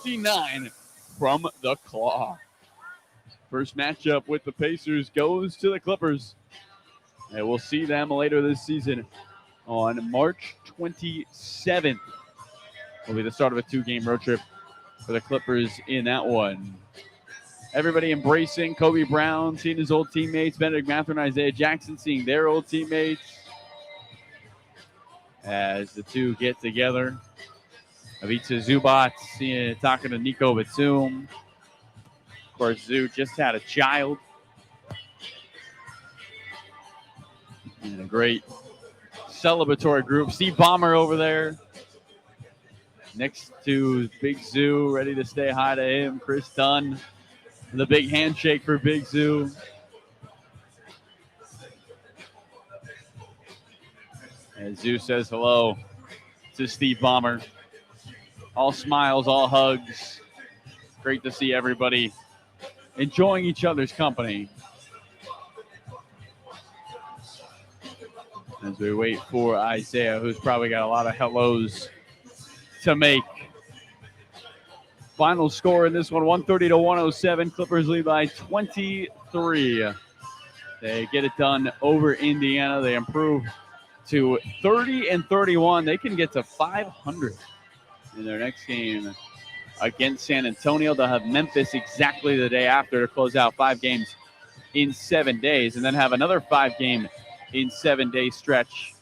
59 from the Claw. First matchup with the Pacers goes to the Clippers. And we'll see them later this season on March 27th. Will be the start of a 2-game road trip for the Clippers in that one. Everybody embracing Kobe Brown, seeing his old teammates, Benedict Mathurin and Isaiah Jackson, seeing their old teammates as the two get together. Ivica Zubac talking to Nico Batum. Of course, Zoo just had a child. And a great celebratory group. Steve Ballmer over there next to Big Zoo, ready to say hi to him. Chris Dunn, the big handshake for Big Zoo. And Zoo says hello to Steve Ballmer. All smiles, all hugs. Great to see everybody enjoying each other's company. As we wait for Isaiah, who's probably got a lot of hellos to make. Final score in this one, 130-107. Clippers lead by 23. They get it done over Indiana. They improve to 30-31. They can get to 500 in their next game against San Antonio. They'll have Memphis exactly the day after to close out 5 games in 7 days, and then have another 5-game in 7-day stretch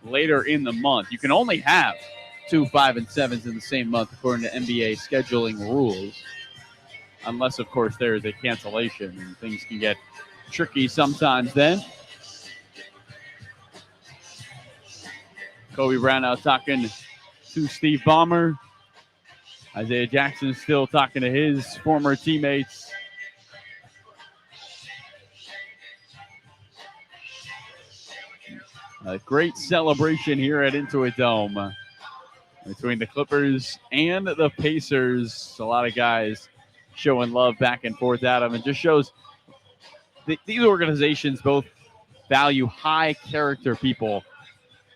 later in the month. You can only have 2 5-7s in the same month according to NBA scheduling rules, unless of course there is a cancellation, and things can get tricky sometimes then. Kobe Brown now talking to Steve Ballmer. Isaiah Jackson still talking to his former teammates. A great celebration here at Intuit Dome between the Clippers and the Pacers. A lot of guys showing love back and forth at them. It just shows these organizations both value high character people.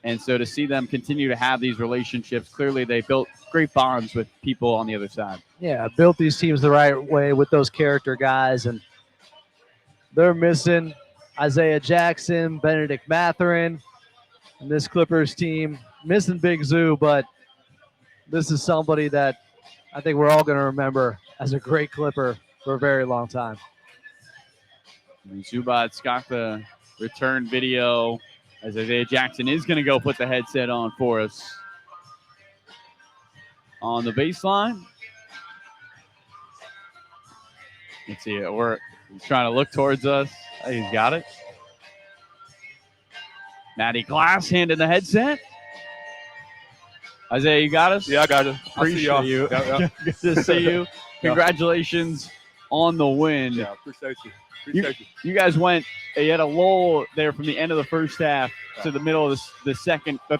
And so to see them continue to have these relationships, clearly they built great bonds with people on the other side. Yeah, built these teams the right way with those character guys. And they're missing Isaiah Jackson, Benedict Mathurin, and this Clippers team. Missing Big Zoo, but this is somebody that I think we're all going to remember as a great Clipper for a very long time. And Zubac's got the return video as Isaiah Jackson is going to go put the headset on for us. On the baseline. Let's see it. He's trying to look towards us. He's got it. Matty Glass handing the headset. Isaiah, you got us? Yeah, I got it. Appreciate you. Yeah. Good to see you. Congratulations on the win. Yeah, appreciate you. You guys you had a lull there from the end of the first half to the middle of the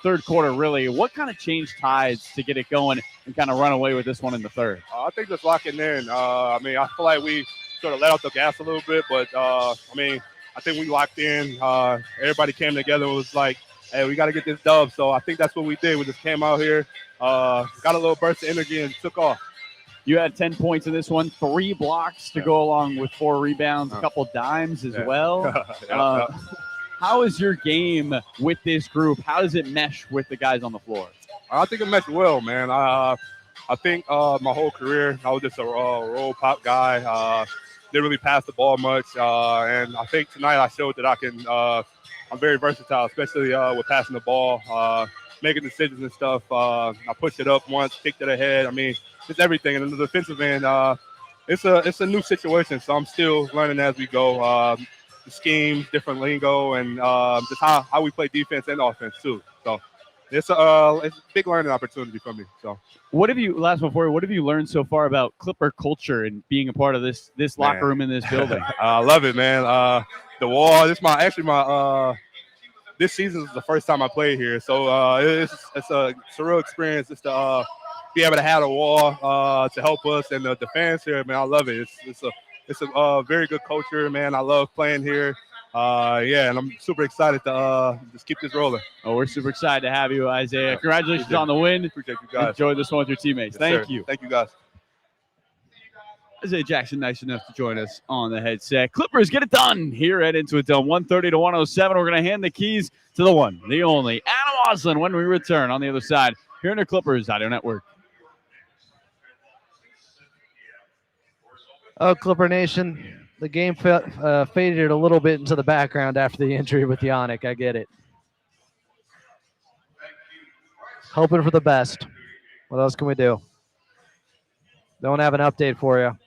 third quarter, really. What kind of changed tides to get it going and kind of run away with this one in the third? I think just locking in. I feel like we sort of let out the gas a little bit, but, I think we locked in. Everybody came together and was like, hey, we got to get this dub. So I think that's what we did. We just came out here, got a little burst of energy and took off. You had 10 points in this one, 3 blocks to go along with 4 rebounds, a couple dimes as well. How is your game with this group? How does it mesh with the guys on the floor? I think it meshed well, man. I think my whole career, I was just a roll pop guy. Didn't really pass the ball much. And I think tonight I showed that I can I'm very versatile, especially with passing the ball, making decisions and stuff. I pushed it up once, kicked it ahead. It's everything. And in the defensive end, it's a new situation, so I'm still learning as we go. The schemes, different lingo, and just how we play defense and offense too. So it's a big learning opportunity for me. So what have you learned so far about Clipper culture and being a part of this locker room in this building? I love it, man. The wall. This season is the first time I played here, so it's a surreal experience just to be able to have a wall to help us, and the fans here, man. I love it. It's a very good culture, man. I love playing here. And I'm super excited to just keep this rolling. Oh, we're super excited to have you, Isaiah. Congratulations on the win. Appreciate you guys. Enjoy this one with your teammates. Yes, Thank sir. you. Thank you, guys. Isaiah Jackson, nice enough to join us on the headset. Clippers get it done here at Intuit Dome, 130 to 107. We're going to hand the keys to the one, the only, Adam Oslin when we return on the other side here in the Clippers Audio Network. Oh, Clipper Nation, the game faded a little bit into the background after the injury with Yanic. I get it. Hoping for the best. What else can we do? Don't have an update for you.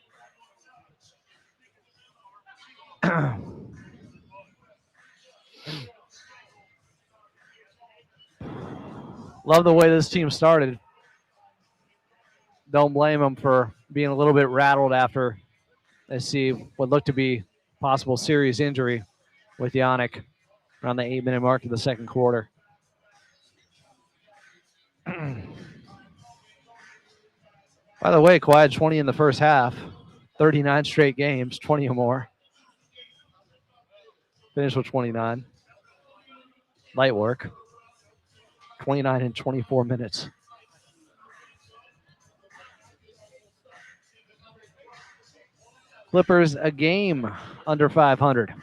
Love the way this team started. Don't blame them for being a little bit rattled after they see what looked to be possible serious injury with Yannick around the 8-minute mark of the second quarter. By the way, Kawhi had 20 in the first half, 39 straight games, 20 or more. Finished with 29. Light work. 29 in 24 minutes. Clippers a game under 500.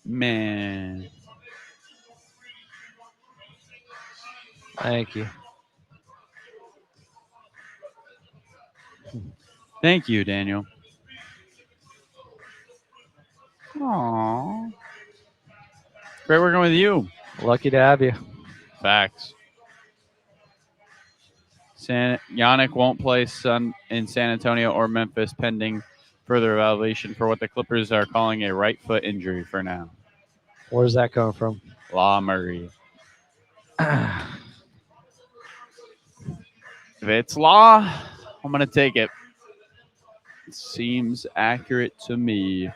Man. Thank you. Thank you, Daniel. Aww. Great working with you. Lucky to have you. Facts. Yannick won't play in San Antonio or Memphis pending further evaluation for what the Clippers are calling a right foot injury for now. Where's that coming from? Law Murray. If it's law, I'm going to take it. It seems accurate to me.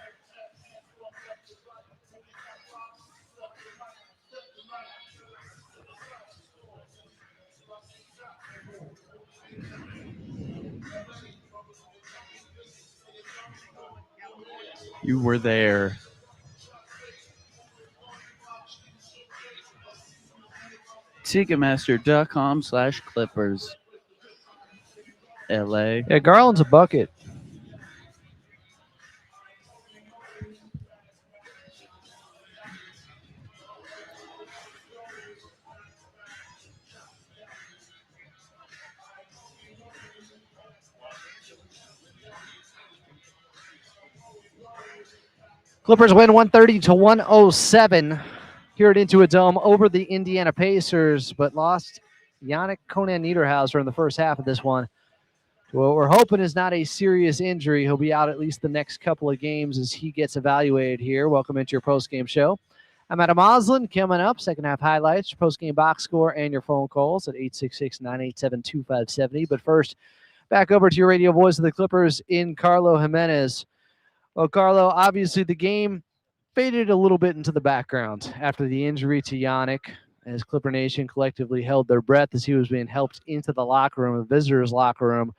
You were there. Ticketmaster.com/Clippers. LA. Yeah, Garland's a bucket. Clippers win 130 to 107 here at Intuit Dome over the Indiana Pacers, but lost Yannick Conan Niederhauser in the first half of this one. What we're hoping is not a serious injury. He'll be out at least the next couple of games as he gets evaluated here. Welcome into your post-game show. I'm Adam Oslin. Coming up, second half highlights, your post-game box score, and your phone calls at 866-987-2570. But first, back over to your radio voice of the Clippers in Carlo Jimenez. Well, Carlo, obviously the game faded a little bit into the background after the injury to Yannick, as Clipper Nation collectively held their breath as he was being helped into the locker room, the visitors' locker room.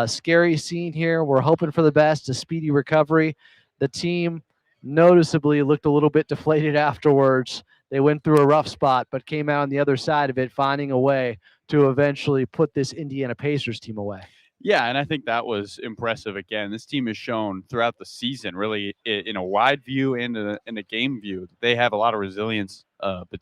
Scary scene here. We're hoping for the best, a speedy recovery. The team noticeably looked a little bit deflated afterwards. They went through a rough spot, but came out on the other side of it, finding a way to eventually put this Indiana Pacers team away. Yeah, and I think that was impressive. Again, this team has shown throughout the season, really in a wide view and in a game view, they have a lot of resilience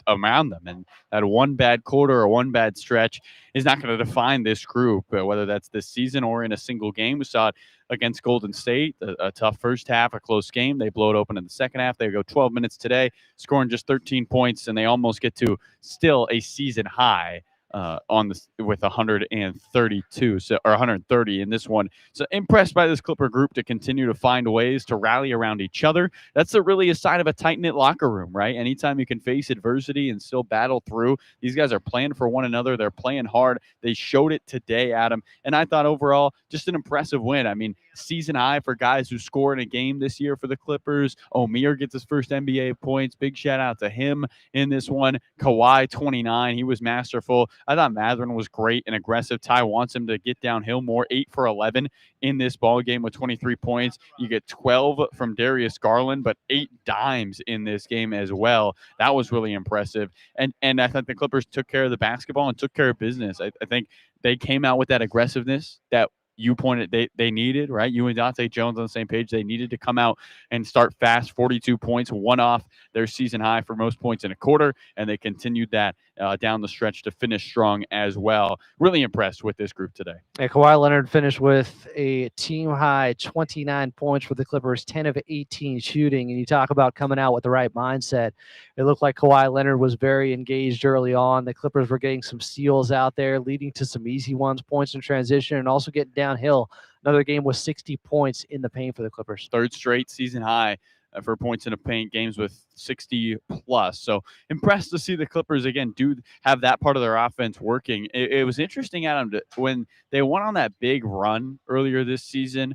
around them. And that one bad quarter or one bad stretch is not going to define this group, whether that's this season or in a single game. We saw it against Golden State, a tough first half, a close game. They blow it open in the second half. They go 12 minutes today, scoring just 13 points, and they almost get to still a season high. With 132 or 130 in this one. So impressed by this Clipper group to continue to find ways to rally around each other. That's really a sign of a tight-knit locker room, right? Anytime you can face adversity and still battle through, these guys are playing for one another. They're playing hard. They showed it today, Adam. And I thought overall, just an impressive win. I mean, season high for guys who score in a game this year for the Clippers. Omier gets his first NBA points. Big shout out to him in this one. Kawhi, 29. He was masterful. I thought Mathurin was great and aggressive. Ty wants him to get downhill more. 8 for 11 in this ball game with 23 points. You get 12 from Darius Garland, but 8 dimes in this game as well. That was really impressive. And I think the Clippers took care of the basketball and took care of business. I think they came out with that aggressiveness that you pointed they needed, right? You and Dante Jones on the same page. They needed to come out and start fast. 42 points, one off their season high for most points in a quarter, and they continued that down the stretch to finish strong as well. Really impressed with this group today. And Kawhi Leonard finished with a team high 29 points for the Clippers, 10 of 18 shooting. And you talk about coming out with the right mindset. It looked like Kawhi Leonard was very engaged early on. The Clippers were getting some steals out there, leading to some easy ones, points in transition, and also getting downhill. Another game with 60 points in the paint for the Clippers. Third straight season high for points in the paint, games with 60 plus. So impressed to see the Clippers again do have that part of their offense working. It was interesting, Adam, when they went on that big run earlier this season.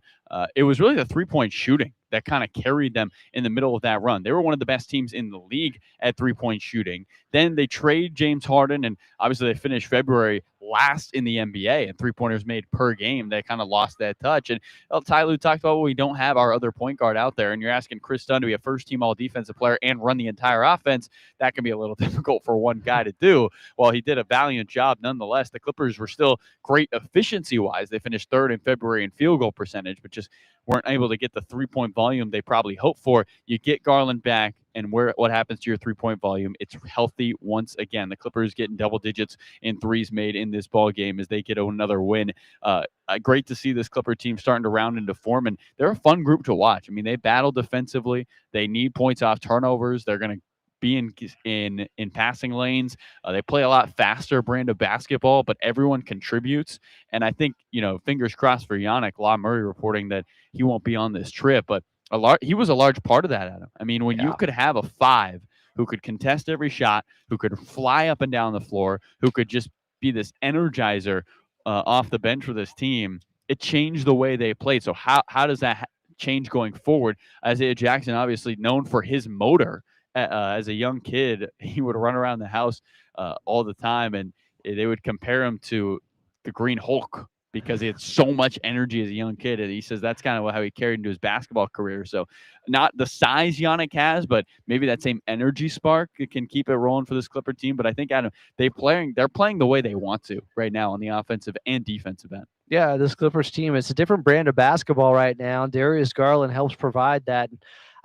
It was really the 3-point shooting that kind of carried them in the middle of that run. They were one of the best teams in the league at 3-point shooting. Then they trade James Harden, and obviously they finished February last in the NBA and 3-pointers made per game. They kind of lost that touch. And Ty Lue talked about, well, we don't have our other point guard out there, and you're asking Chris Dunn to be a first-team all-defensive player and run the entire offense. That can be a little difficult for one guy to do. Well, he did a valiant job nonetheless. The Clippers were still great efficiency-wise. They finished third in February in field goal percentage, but just weren't able to get the 3-point volume they probably hoped for. You get Garland back, and what happens to your 3-point volume? It's healthy once again. The Clippers getting double digits in threes made in this ball game as they get another win. Great to see this Clipper team starting to round into form, and they're a fun group to watch. I mean, they battle defensively. They need points off turnovers. They're going to be in passing lanes. They play a lot faster brand of basketball, but everyone contributes. And I think, fingers crossed for Yannick. La Murray reporting that he won't be on this trip, but he was a large part of that, Adam. I mean, when you could have a 5 who could contest every shot, who could fly up and down the floor, who could just be this energizer off the bench for this team, it changed the way they played. So how does that change going forward? Isaiah Jackson, obviously known for his motor. As a young kid, he would run around the house all the time, and they would compare him to the Green Hulk because he had so much energy as a young kid. And he says that's kind of how he carried into his basketball career. So not the size Yannick has, but maybe that same energy spark can keep it rolling for this Clipper team. But I think, Adam, they're playing the way they want to right now on the offensive and defensive end. Yeah, this Clippers team, it's a different brand of basketball right now. Darius Garland helps provide that.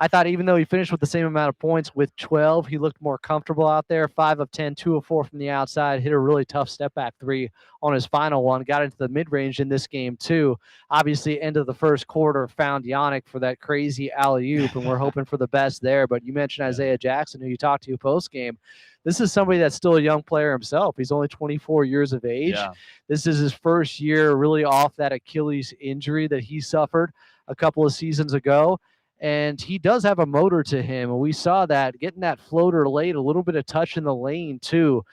I thought even though he finished with the same amount of points with 12, he looked more comfortable out there. 5 of 10, 2 of 4 from the outside, hit a really tough step-back 3 on his final one, got into the mid-range in this game too. Obviously, end of the first quarter, found Yanic for that crazy alley-oop, and we're hoping for the best there. But you mentioned Isaiah Jackson, who you talked to post-game. This is somebody that's still a young player himself. He's only 24 years of age. Yeah. This is his first year really off that Achilles injury that he suffered a couple of seasons ago. And he does have a motor to him. And we saw that getting that floater late, a little bit of touch in the lane too.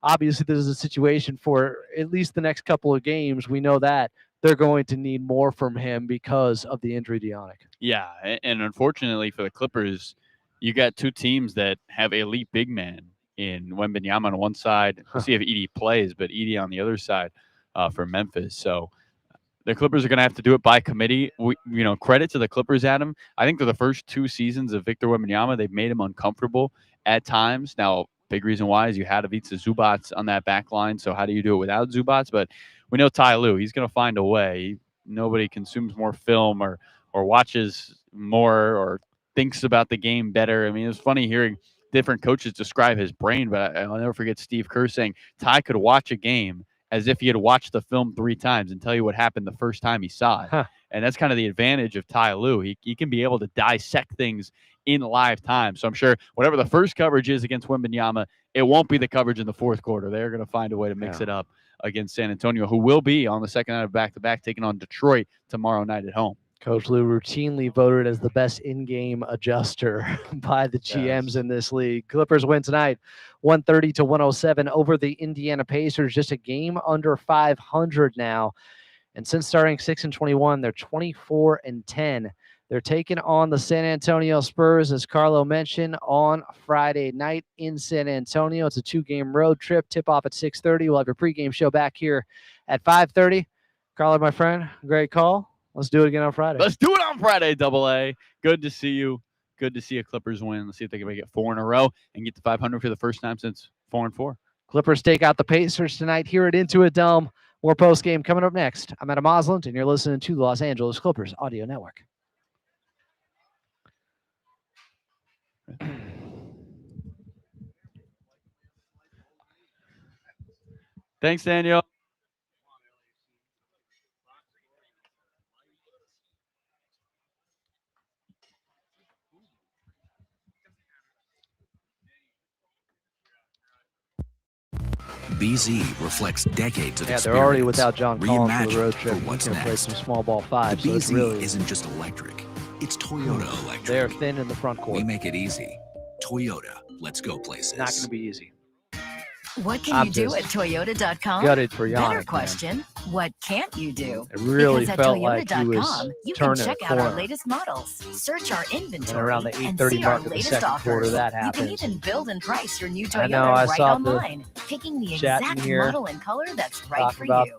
Obviously, this is a situation for at least the next couple of games. We know that they're going to need more from him because of the injury to Yanic. Yeah, and unfortunately for the Clippers, you got two teams that have elite big man in Wembanyama on one side. We'll see if Edey plays, but Edey on the other side for Memphis. So the Clippers are going to have to do it by committee. Credit to the Clippers, Adam. I think for the first 2 seasons of Victor Wembanyama, they've made him uncomfortable at times. Now, big reason why is you had Ivica Zubac on that back line. So how do you do it without Zubac? But we know Ty Lue, he's going to find a way. Nobody consumes more film or watches more or thinks about the game better. I mean, it was funny hearing different coaches describe his brain, but I'll never forget Steve Kerr saying Ty could watch a game as if he had watched the film 3 times and tell you what happened the first time he saw it. And that's kind of the advantage of Ty Lue. He can be able to dissect things in live time. So I'm sure whatever the first coverage is against Wembanyama, it won't be the coverage in the fourth quarter. They're going to find a way to mix it up against San Antonio, who will be on the second night of back-to-back, taking on Detroit tomorrow night at home. Coach Lue routinely voted as the best in-game adjuster by the GMs in this league. Clippers win tonight, 130-107 over the Indiana Pacers, just a game under 500 now. And since starting 6-21, they're 24-10. They're taking on the San Antonio Spurs, as Carlo mentioned, on Friday night in San Antonio. It's a 2-game road trip. Tip off at 6:30. We'll have your pregame show back here at 5:30. Carlo, my friend, great call. Let's do it again on Friday. Let's do it on Friday, AA. Good to see you. Good to see a Clippers win. Let's see if they can make it 4 in a row and get to 500 for the first time since 4-4. Clippers take out the Pacers tonight here at Intuit Dome. More post-game coming up next. I'm Adam Osland, and you're listening to the Los Angeles Clippers Audio Network. Thanks, Daniel. BZ reflects decades of experience. They're already without John Collins for the road reimagined trip. for what's He's going to play next. some small ball 5. The So it's BZ really, isn't just electric. It's Toyota electric. they're thin in the front court. We make it easy. Toyota. Let's go places. Not going to be easy. What can I'm you do just at Toyota.com? Gutted for Yannick. Better question. What can't you do? It really Because at felt like he was Toyota.com, you can turning check a out our corner. latest models, search our And inventory, around the and 8:30 see our mark of the latest second quarter, offers. that You happens. can even build and price your new I Toyota know, I right saw the online, picking the chat in exact here model and color that's right talking for about you.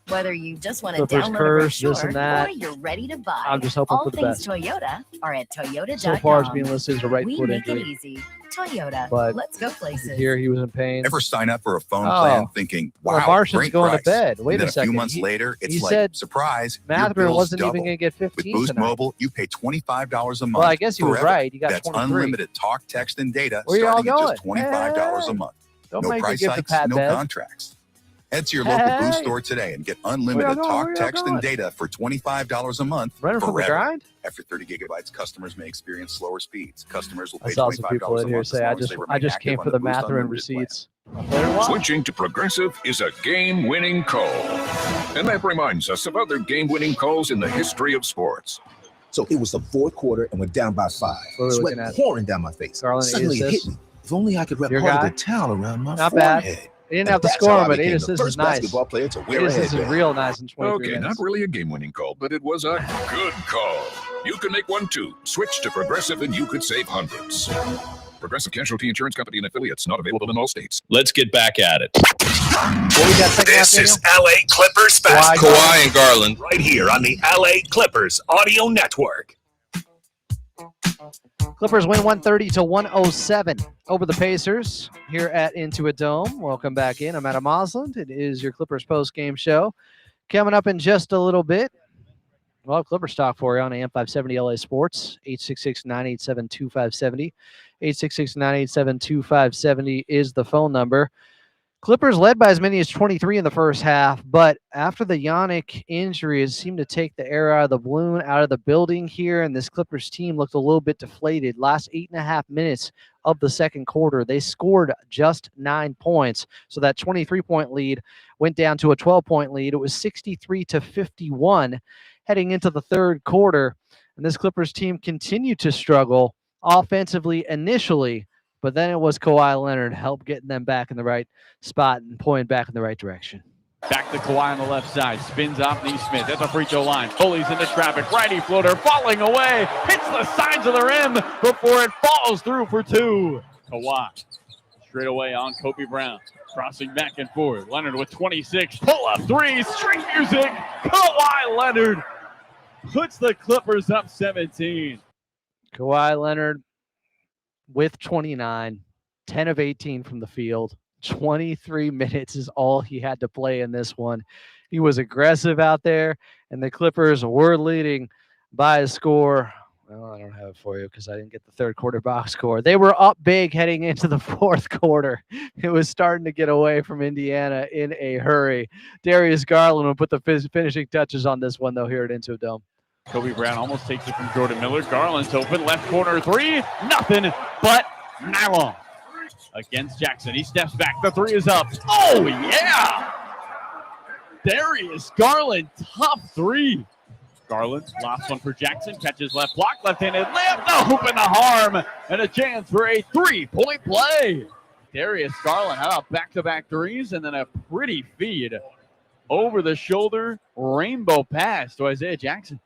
Whether you just want to Clippers download a curse, this brochure and that. or you're ready to buy, I'm just hoping all for the things best. Toyota are at Toyota.com. So far, it's being listed as a right we foot make it injury. easy. Toyota. But Let's go places. Here, he was in pain. Ever sign up for a phone Oh. plan thinking, wow, Well, Martian's great going price. to bed. Wait and then a second. few months He- later, it's he like, said surprise, your Matherin bill's wasn't double. even going to get With 15 Boost tonight. Mobile, you pay $25 a month. Well, I guess he was forever. right. He got That's 23. unlimited talk, text, and data Where y'all starting at going? just $25 Hey, a month. Don't No make me price give the hikes, Pat no Bev. contracts. Head to your local Hey. Boost store today and get Where unlimited y'all going? talk, Where y'all text, going? and data for $25 a month Running from the forever. grind? After 30 gigabytes, customers may experience slower speeds. Customers will I pay saw some $25 people a in here month as say, long I as just they I remain just active came on for the Boost Matherin Unlimited plan. receipts. Better watch. Switching to Progressive is a game-winning call. And that reminds us of other game-winning calls in the history of sports. So it was the fourth quarter and we're down by 5. What are we Sweat looking at? pouring down my face. Garland, Suddenly it assists. hit me. If only I could wrap Your part guy? of the towel around my Not bad. forehead. He didn't And have to that's score how I him, but 8 became the assists is first nice. basketball player to 8 wear a assists is headband. real nice in 23 Okay, minutes. not really a game-winning call, but it was a good call. You can make one too. Switch to Progressive and you could save hundreds. Progressive Casualty Insurance Company and affiliates, not available in all states. Let's get back at it. What we got second half, This is Daniel? LA Clippers Kawhi fast. Garland. Kawhi and Garland right here on the LA Clippers Audio Network. Clippers win 130-107 over the Pacers here at Intuit Dome. Welcome back in. I'm Adam Osland. It is your Clippers post-game show. Coming up in just a little bit, we'll have Clippers talk for you on AM 570 LA Sports. 866-987-2570. 866-987-2570 is the phone number. Clippers led by as many as 23 in the first half, but after the Yanic injury, it seemed to take the air out of the balloon, out of the building here, and this Clippers team looked a little bit deflated. Last 8.5 minutes of the second quarter, they scored just 9 points, so that 23-point lead went down to a 12-point lead. It was 63-51 heading into the third quarter, and this Clippers team continued to struggle offensively initially, but then it was Kawhi Leonard helped getting them back in the right spot and pointing back in the right direction. Back to Kawhi on the left side. Spins off Neesmith at the free throw line. Bullies into traffic. Righty floater falling away. Hits the sides of the rim before it falls through for 2. Kawhi straight away on Kobe Brown. Crossing back and forth. Leonard with 26. Pull up 3. String music. Kawhi Leonard puts the Clippers up 17. Kawhi Leonard with 29, 10 of 18 from the field. 23 minutes is all he had to play in this one. He was aggressive out there, and the Clippers were leading by a score. Well, I don't have it for you because I didn't get the third quarter box score. They were up big heading into the fourth quarter. It was starting to get away from Indiana in a hurry. Darius Garland will put the finishing touches on this one, though, here at Intuit Dome. Kobe Brown almost takes it from Jordan Miller. Garland's open. Left corner 3. Nothing but nylon against Jackson. He steps back. The 3 is up. Oh, yeah. Darius Garland, tough 3. Garland, last one for Jackson. Catches left block. Left-handed layup. The hoop and the harm. And a chance for a 3-point play. Darius Garland, how about back-to-back 3s and then a pretty feed over the shoulder rainbow pass to Isaiah Jackson.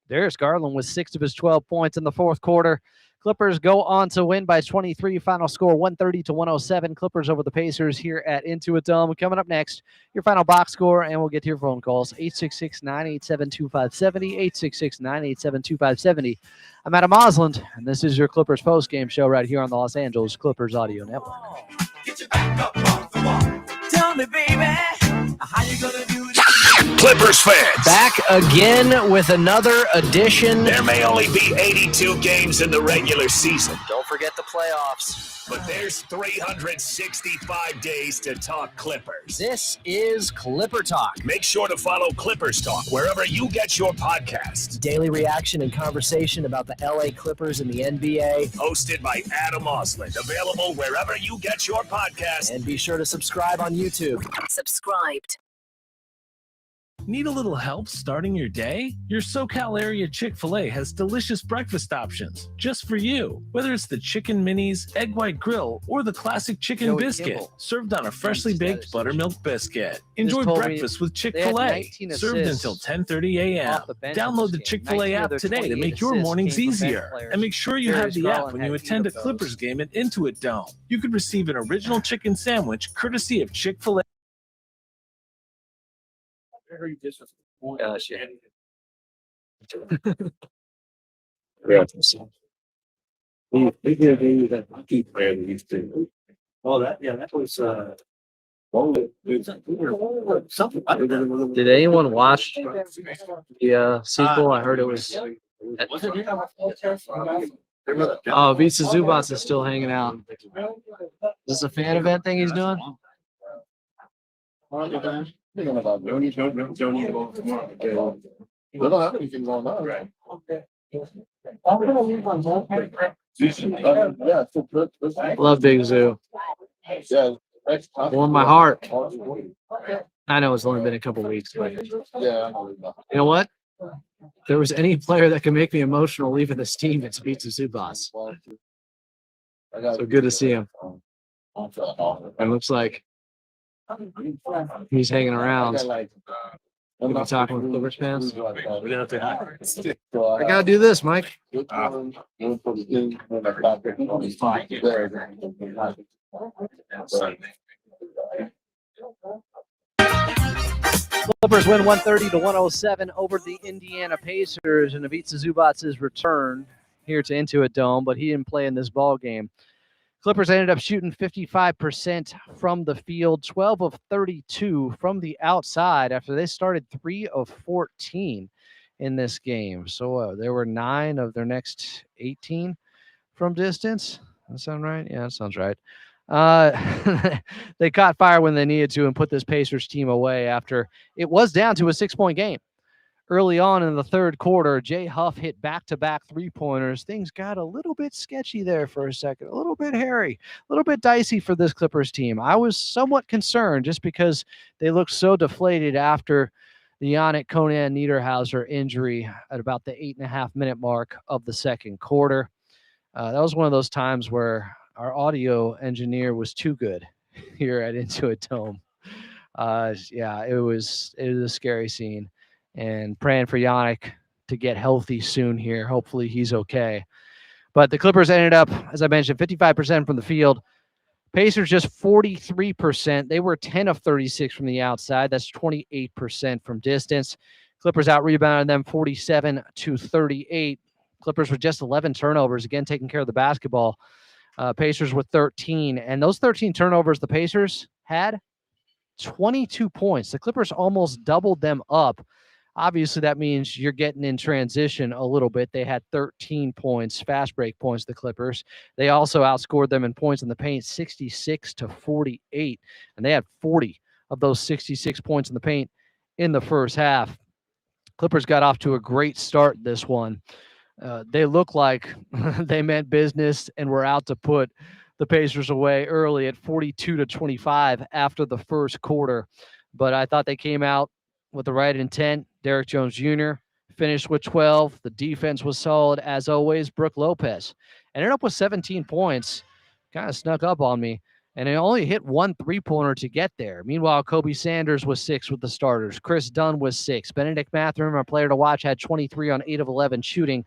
Darius Garland with 6 of his 12 points in the fourth quarter. Clippers go on to win by 23. Final score 130-107. Clippers over the Pacers here at Intuit Dome. Coming up next, your final box score, and we'll get to your phone calls. 866-987-2570. 866-987-2570. I'm Adam Osland, and this is your Clippers postgame show right here on the Los Angeles Clippers Audio Network. Get your back up off the wall. Tell me, baby, how you gonna do it? Clippers fans, Back again with another edition. there may only be 82 games in the regular season, Don't forget the playoffs. but there's 365 days to talk Clippers. This is Clipper Talk. Make sure to follow Clippers Talk wherever you get your podcasts. Daily reaction and conversation about the LA Clippers and the NBA. Hosted by Adam Osland. Available wherever you get your podcasts. And be sure to subscribe on YouTube. Subscribed. Need a little help starting your day? Your SoCal area Chick-fil-A has delicious breakfast options just for you. Whether it's the chicken minis, egg white grill, or the classic chicken Joey biscuit Kimball. served on a freshly baked buttermilk biscuit. Enjoy told me breakfast with they had Chick-fil-A, 19 served assists until 10:30 a.m. off the bench in Download this the game. Chick-fil-A 19 of app their today to 28 make your assists mornings came from bench easier. players. And make sure you Darius have the app Garland when had you 8 attend a of those. Clippers game at Intuit Dome. You could receive an original chicken sandwich courtesy of Chick-fil-A. Gosh, yeah. Did anyone watch the sequel? I heard it was. Oh, Visa Zubac is still hanging out. Is this a fan event thing he's doing? Love Big Zoo. Warm my heart. I know it's only been a couple weeks, but you know what? If there was any player that can make me emotional leaving this team, it's Vita Zubac. So good to see him. And looks like he's hanging around. We'll be talking with Clippers fans. I gotta do this, Mike. Clippers win 130-107 over the Indiana Pacers, and Ivica Zubac's return here to Intuit Dome, but he didn't play in this ball game. Clippers ended up shooting 55% from the field, 12 of 32 from the outside after they started 3 of 14 in this game. So there were 9 of their next 18 from distance. That sound right? Yeah, that sounds right. They caught fire when they needed to and put this Pacers team away after it was down to a 6-point game. Early on in the third quarter, Jay Huff hit back-to-back three-pointers. Things got a little bit sketchy there for a second, a little bit hairy, a little bit dicey for this Clippers team. I was somewhat concerned just because they looked so deflated after the Yanic Conan Niederhauser injury at about the 8.5-minute mark of the second quarter. That was one of those times where our audio engineer was too good here at Intuit Dome. Yeah, it was a scary scene. And praying for Yannick to get healthy soon here. Hopefully he's okay. But the Clippers ended up, as I mentioned, 55% from the field. Pacers just 43%. They were 10 of 36 from the outside. That's 28% from distance. Clippers out-rebounded them 47-38. Clippers with just 11 turnovers, again taking care of the basketball. Pacers with 13. And those 13 turnovers the Pacers had, 22 points. The Clippers almost doubled them up. Obviously, that means you're getting in transition a little bit. They had 13 points, fast break points, the Clippers. They also outscored them in points in the paint, 66-48. And they had 40 of those 66 points in the paint in the first half. Clippers got off to a great start this one. They look like they meant business and were out to put the Pacers away early at 42-25 after the first quarter. But I thought they came out with the right intent. Derrick Jones Jr. finished with 12. The defense was solid, as always. Brook Lopez ended up with 17 points. Kind of snuck up on me. and it only hit 1 3-pointer to get there. Meanwhile, Kobe Sanders was 6 with the starters. Chris Dunn was 6. Benedict Mathurin, our player to watch, had 23 on 8 of 11 shooting.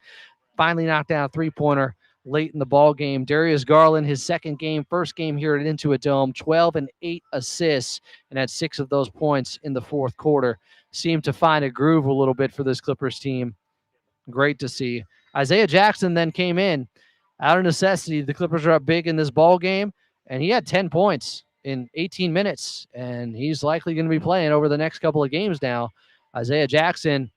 Finally knocked down a 3-pointer late in the ball game. Darius Garland, his second game, first game here at Into a Dome, 12 and 8 assists, and had 6 of those points in the fourth quarter. Seemed to find a groove a little bit for this Clippers team. Great to see. Isaiah Jackson then came in out of necessity. The Clippers are up big in this ball game, and he had 10 points in 18 minutes, and he's likely going to be playing over the next couple of games now. Isaiah Jackson,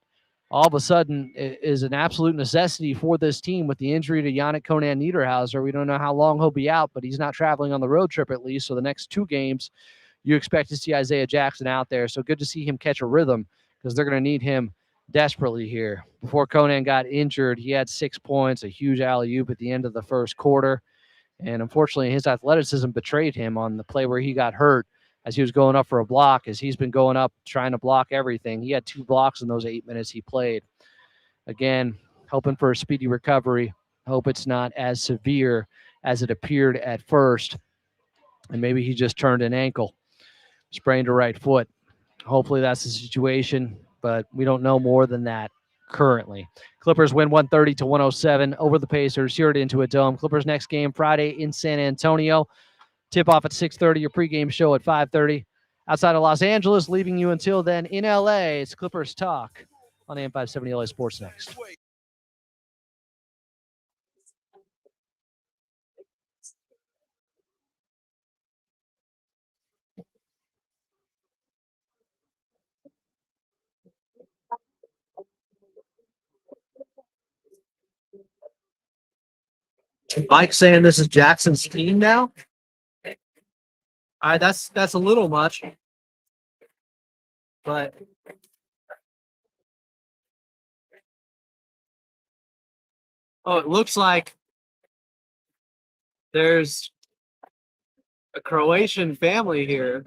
all of a sudden, is an absolute necessity for this team with the injury to Yannick Conan Niederhauser. We don't know how long he'll be out, but he's not traveling on the road trip at least, so the next 2 games, you expect to see Isaiah Jackson out there. So good to see him catch a rhythm because they're going to need him desperately here. Before Conan got injured, he had 6 points, a huge alley-oop at the end of the first quarter. And unfortunately, his athleticism betrayed him on the play where he got hurt as he was going up for a block, as he's been going up trying to block everything. He had 2 blocks in those 8 minutes he played. Again, hoping for a speedy recovery. Hope it's not as severe as it appeared at first. And maybe he just turned an ankle, sprained a right foot. Hopefully that's the situation, but we don't know more than that currently. Clippers win 130-107 over the Pacers here at Into a Dome. Clippers next game Friday in San Antonio. Tip off at 6:30. Your pregame show at 5:30. Outside of Los Angeles, leaving you until then in LA. It's Clippers Talk on AM 570 LA Sports next. Mike saying this is Jackson's team now. All right, that's a little much, but it looks like there's a Croatian family here.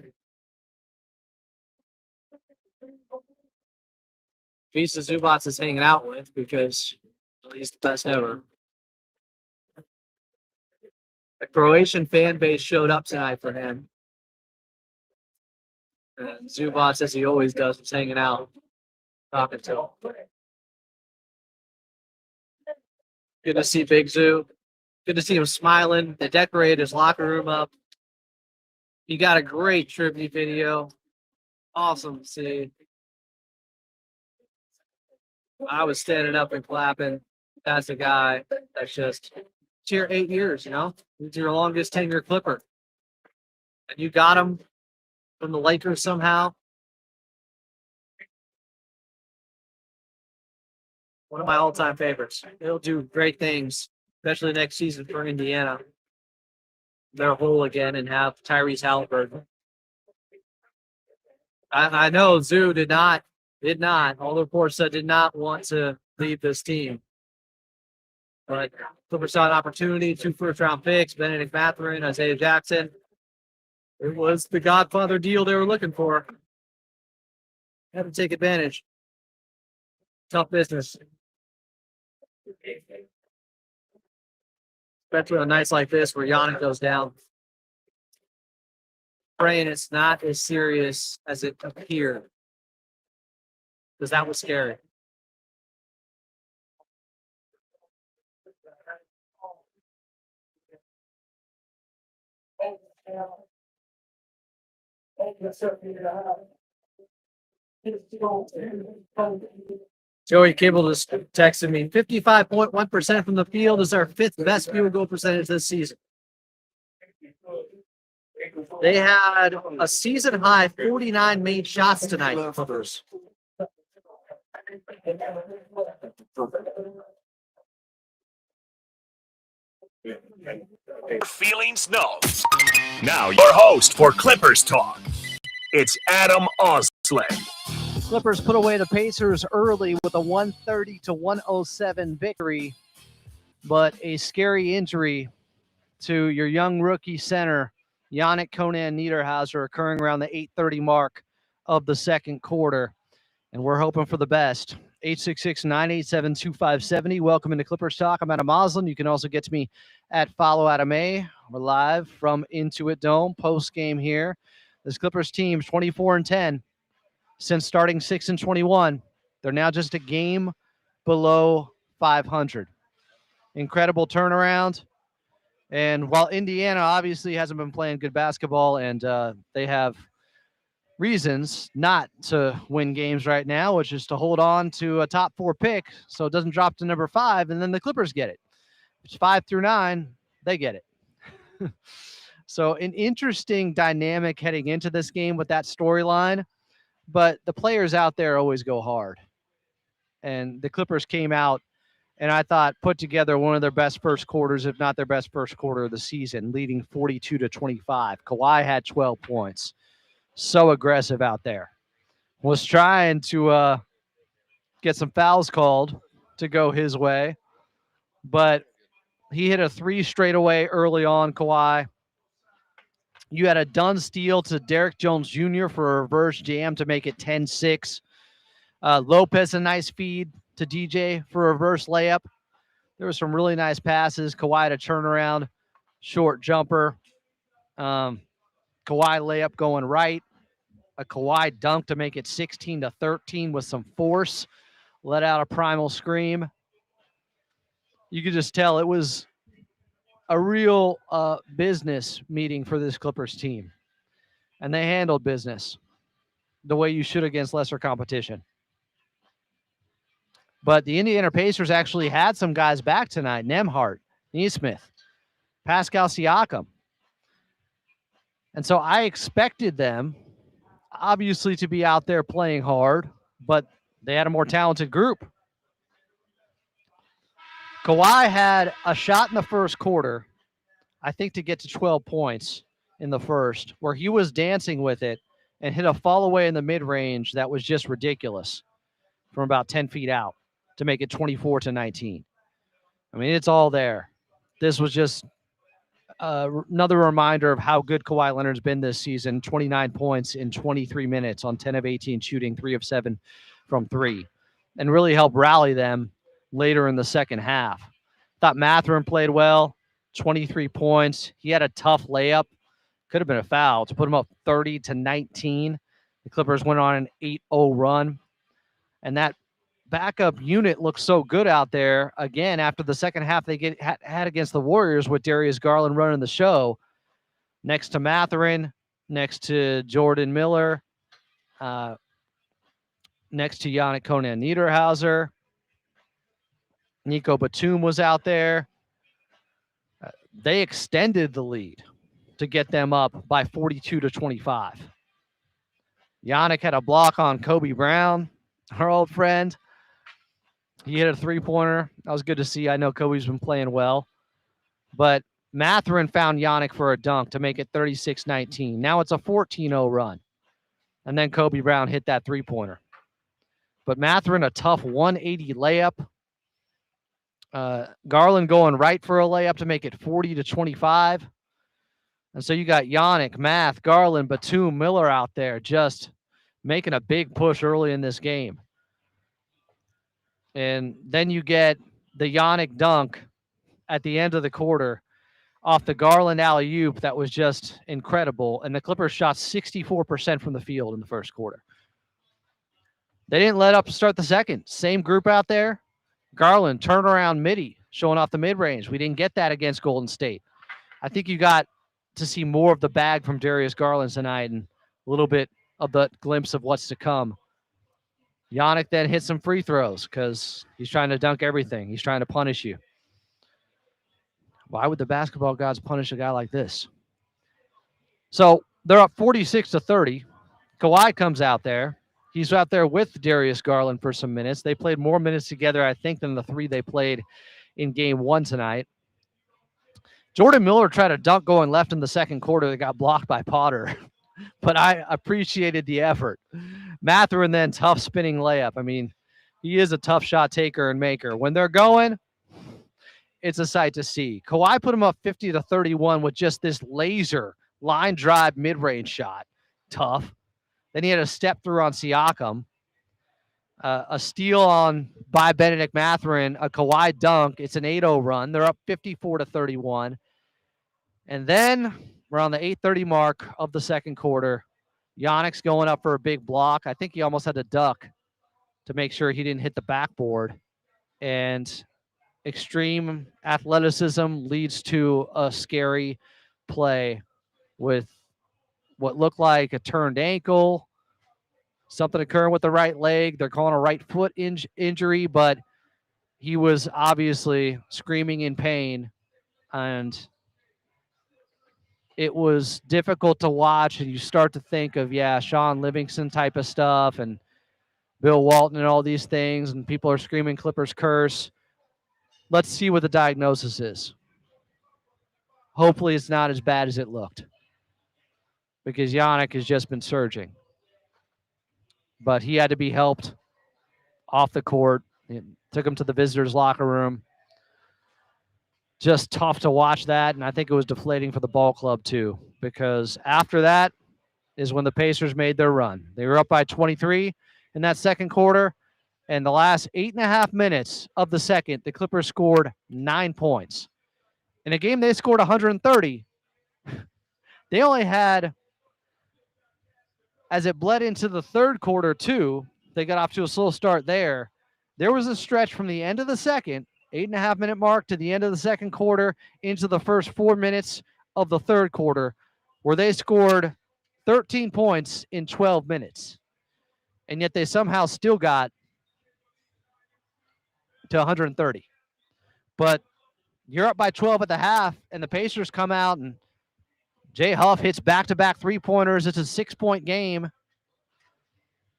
Visa Zubac is hanging out with because he's the best ever. A Croatian fan base showed up tonight for him. And Zubac, as he always does, was hanging out, talking to him. Good to see Big Zoo. Good to see him smiling. They decorated his locker room up. He got a great tribute video. Awesome to see. I was standing up and clapping. That's a guy that's just here 8 years, you know? He's your longest tenure Clipper. And you got him from the Lakers somehow. One of my all-time favorites. He'll do great things, especially next season for Indiana. They're whole again and have Tyrese Halliburton. I know Zoo did not, all the reports said did not want to leave this team. But Clippers saw an opportunity, 2 first-round picks, Benedict Mathurin, Isaiah Jackson. It was the Godfather deal they were looking for. Had to take advantage. Tough business. Especially on nights like this where Yannick goes down. Praying it's not as serious as it appeared. Because that was scary. Joey Cable just texted me, 55.1% from the field is our 5th best field goal percentage this season. They had a season high 49 made shots tonight, the Clippers. Feelings no. Now your host for Clippers Talk. It's Adam Osley. Clippers put away the Pacers early with a 130-107 victory, but a scary injury to your young rookie center, Yannick Conan Niederhauser, occurring around the 8:30 mark of the second quarter. And we're hoping for the best 866-987-2570. Welcome into Clippers Talk. I'm Adam Moslin. You can also get to me at Follow Adam A. We're live from Intuit Dome, post-game here. This Clippers team 24-10 since starting 6-21. They're now just a game below 500. Incredible turnaround. And while Indiana obviously hasn't been playing good basketball and they have reasons not to win games right now, which is to hold on to a top 4 pick so it doesn't drop to number 5, and then the Clippers get it. If it's 5 through 9, they get it. So an interesting dynamic heading into this game with that storyline, but the players out there always go hard. And the Clippers came out and I thought put together one of their best first quarters, if not their best first quarter of the season, leading 42-25. Kawhi had 12 points. So aggressive out there. Was trying to get some fouls called to go his way, but he hit a 3 straight away early on, Kawhi. You had a done steal to Derrick Jones Jr. for a reverse jam to make it 10-6. Lopez, a nice feed to DJ for a reverse layup. There were some really nice passes. Kawhi to turnaround, short jumper. Kawhi layup going right. A Kawhi dunk to make it 16-13 with some force. Let out a primal scream. You could just tell it was a real business meeting for this Clippers team. And they handled business the way you should against lesser competition. But the Indiana Pacers actually had some guys back tonight. Nembhard, Nesmith, Pascal Siakam. And so I expected them, obviously, to be out there playing hard, but they had a more talented group. Kawhi had a shot in the first quarter, I think, to get to 12 points in the first, where he was dancing with it and hit a fall away in the mid-range that was just ridiculous from about 10 feet out to make it 24-19. I mean, it's all there. This was just another reminder of how good Kawhi Leonard's been this season. 29 points in 23 minutes on 10 of 18 shooting, 3 of 7 from 3, and really helped rally them later in the second half. Thought Mathurin played well, 23 points. He had a tough layup. Could have been a foul to put him up 30-19. The Clippers went on an 8-0 run. And that backup unit looks so good out there. Again, after the second half they had against the Warriors with Darius Garland running the show, next to Mathurin, next to Jordan Miller, next to Yannick Conan Niederhauser. Nico Batum was out there. They extended the lead to get them up by 42-25. Yannick had a block on Kobe Brown, our old friend. He hit a 3-pointer. That was good to see. I know Kobe's been playing well. But Mathurin found Yannick for a dunk to make it 36-19. Now it's a 14-0 run. And then Kobe Brown hit that 3-pointer. But Mathurin, a tough 180 layup. Garland going right for a layup to make it 40-25. And so you got Yannick, Math, Garland, Batum, Miller out there just making a big push early in this game. And then you get the Yannick dunk at the end of the quarter off the Garland alley-oop that was just incredible. And the Clippers shot 64% from the field in the first quarter. They didn't let up to start the second. Same group out there. Garland, turnaround midi, showing off the mid-range. We didn't get that against Golden State. I think you got to see more of the bag from Darius Garland tonight and a little bit of the glimpse of what's to come. Yannick then hit some free throws because he's trying to dunk everything. He's trying to punish you. Why would the basketball gods punish a guy like this? So they're up 46-30. Kawhi comes out there. He's out there with Darius Garland for some minutes. They played more minutes together, I think, than the 3 they played in game 1 tonight. Jordan Miller tried to dunk going left in the second quarter that got blocked by Potter. But I appreciated the effort. Mathurin then tough spinning layup. I mean, he is a tough shot taker and maker. When they're going, it's a sight to see. Kawhi put him up 50-31 with just this laser line drive mid-range shot. Tough. Then he had a step through on Siakam. a steal by Benedict Mathurin, a Kawhi dunk. It's an 8-0 run. They're up 54-31. And then around the 8:30 mark of the second quarter, Yanic's going up for a big block. I think he almost had to duck to make sure he didn't hit the backboard. And extreme athleticism leads to a scary play with what looked like a turned ankle, something occurring with the right leg. They're calling a right foot injury, but he was obviously screaming in pain, and it was difficult to watch. And you start to think of, Sean Livingston type of stuff and Bill Walton and all these things, and people are screaming Clippers curse. Let's see what the diagnosis is. Hopefully it's not as bad as it looked, because Yanic has just been surging. But he had to be helped off the court. It took him to the visitors' locker room. Just tough to watch that, and I think it was deflating for the ball club too, because after that is when the Pacers made their run. They were up by 23 in that second quarter, and the last 8.5 minutes of the second, the Clippers scored 9 points. In a game they scored 130, they only had, as it bled into the third quarter too, they got off to a slow start there. There was a stretch from the end of the second, 8.5 minute mark, to the end of the second quarter into the first 4 minutes of the third quarter, where they scored 13 points in 12 minutes. And yet they somehow still got to 130. But you're up by 12 at the half, and the Pacers come out, and Jay Huff hits back-to-back three-pointers. It's a 6-point game.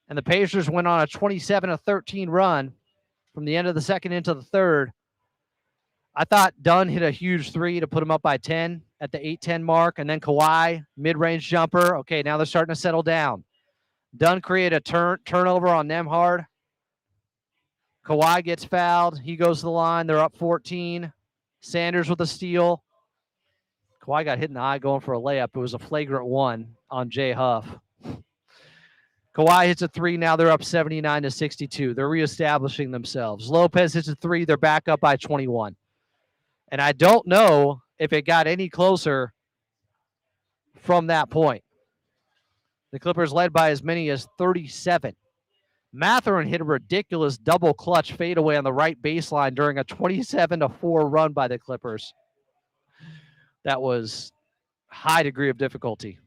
And the Pacers went on a 27-13 run from the end of the second into the third. I thought Dunn hit a huge three to put him up by 10 at the 8:10 mark. And then Kawhi, mid-range jumper. Okay, now they're starting to settle down. Dunn created a turnover on Nembhard. Kawhi gets fouled. He goes to the line. They're up 14. Sanders with a steal. Kawhi got hit in the eye going for a layup. It was a flagrant one on Jay Huff. Kawhi hits a three. Now they're up 79-62. They're reestablishing themselves. Lopez hits a three. They're back up by 21. And I don't know if it got any closer from that point. The Clippers led by as many as 37. Mathurin hit a ridiculous double clutch fadeaway on the right baseline during a 27-4 run by the Clippers. That was high degree of difficulty.